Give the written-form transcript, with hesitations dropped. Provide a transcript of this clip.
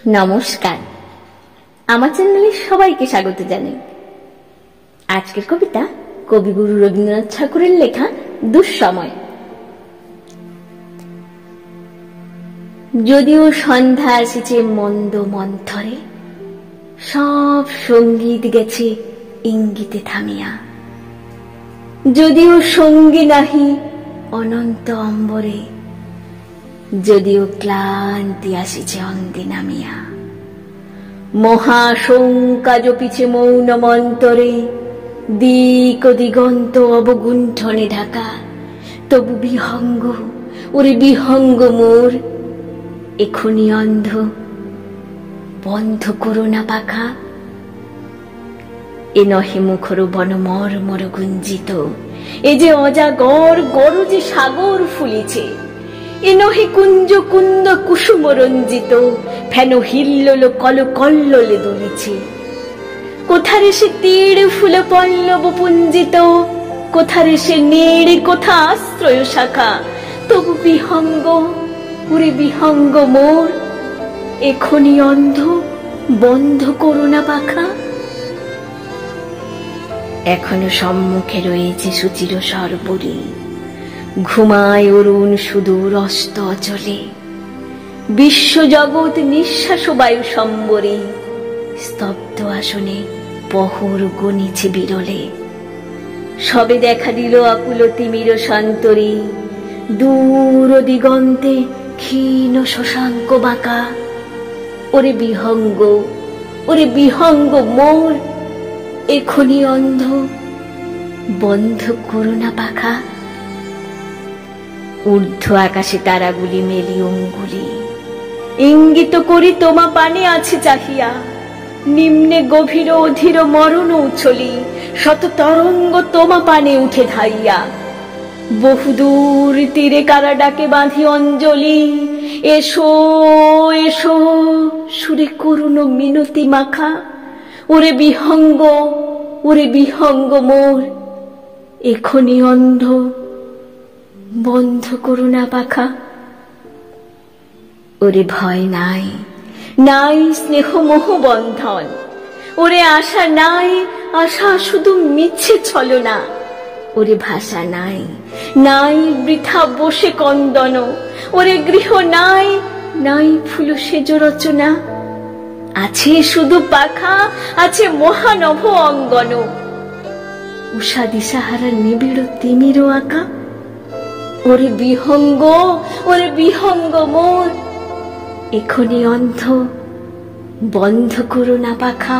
নমস্কার, আমার চ্যানেলে সবাইকে স্বাগত জানাই। আজকের কবিতা কবিগুরু রবীন্দ্রনাথ ঠাকুরের লেখা দুঃসময়। যদিও সন্ধ্যা আসিছে মন্দ মন্থরে, সব সঙ্গীত গেছে ইঙ্গিতে থামিয়া। যদিও সঙ্গী নাহি অনন্ত অম্বরে, যদিও ক্লান্তি আসিছে অঙ্গে নামিয়া। মহাশঙ্কা জপিছে মৌন মন্তরে, দিক ও দিগন্ত অবগুণ্ঠনে ঢাকা। তবু বিহঙ্গ, ওরে বিহঙ্গ মোর, এখনি অন্ধ, বন্ধ করো না পাখা। এ নহে মুখর বন মর্মর গুঞ্জিত, এ যে অজাগর গরজে সাগর ফুলিছে। এ নহে কুঞ্জ কুন্দ কুসুম রঞ্জিত, ফেন হিল্লোল কল কল্লোলে দুলিছে। কোথারে সে তীর ফুল পল্লব পুঞ্জিত, কোথারে সে নেড়ে কোথা আশ্রয় শাখা। তবু বিহঙ্গ, ওরে বিহঙ্গ মোর, এখনি অন্ধ, বন্ধ করো না পাখা। এখনো সম্মুখে রয়েছে সুচির সর্বরী, ঘুমায় অরুণ সুদূর অস্ত অচলে। বিশ্বজগৎ নিঃশ্বাস বায়ু সম্বরে, স্তব্ধ আসনে পহর গণিছে বিরলে। সবে দেখা দিল আকুল তিমির সন্তরী, দূর দিগন্তে ক্ষীণ শশাঙ্ক বাঁকা। ওরে বিহঙ্গ, ওরে বিহঙ্গ মোর, এখনি অন্ধ, বন্ধ করো না পাখা। ঊর্ধ্ব আকাশে তারাগুলি মেলি অঙ্গুলি, ইঙ্গিত করি তোমা পানে আছে চাহিয়া। নিম্নে গভীর অধীর মরণ উছলি, শত তরঙ্গ তোমা পানে উঠে ধাইয়া। বহুদূর তীরে কারা ডাকে বাঁধি অঞ্জলি, এসো এসো সুরে করুণ মিনতি মাখা। ওরে বিহঙ্গ, ওরে বিহঙ্গ মোর, এখনি অন্ধ, বন্ধ করো না পাখা। ওরে ভয় নাই, নাই স্নেহ মোহ বন্ধন। ওরে আশা নাই, আশা শুধু মিছে ছলনা। ওরে ভাষা নাই, নাই বৃথা বসে কন্দন। ওরে গৃহ নাই, নাই ফুল সেজ রচনা। আছে শুধু পাখা, আছে মহানভ অঙ্গন। উষা দিশাহারা নিবিড় তিমির আঁকা। ওরে বিহঙ্গ, ওরে বিহঙ্গ মোর, এখনি অন্ধ, বন্ধ করো না পাখা।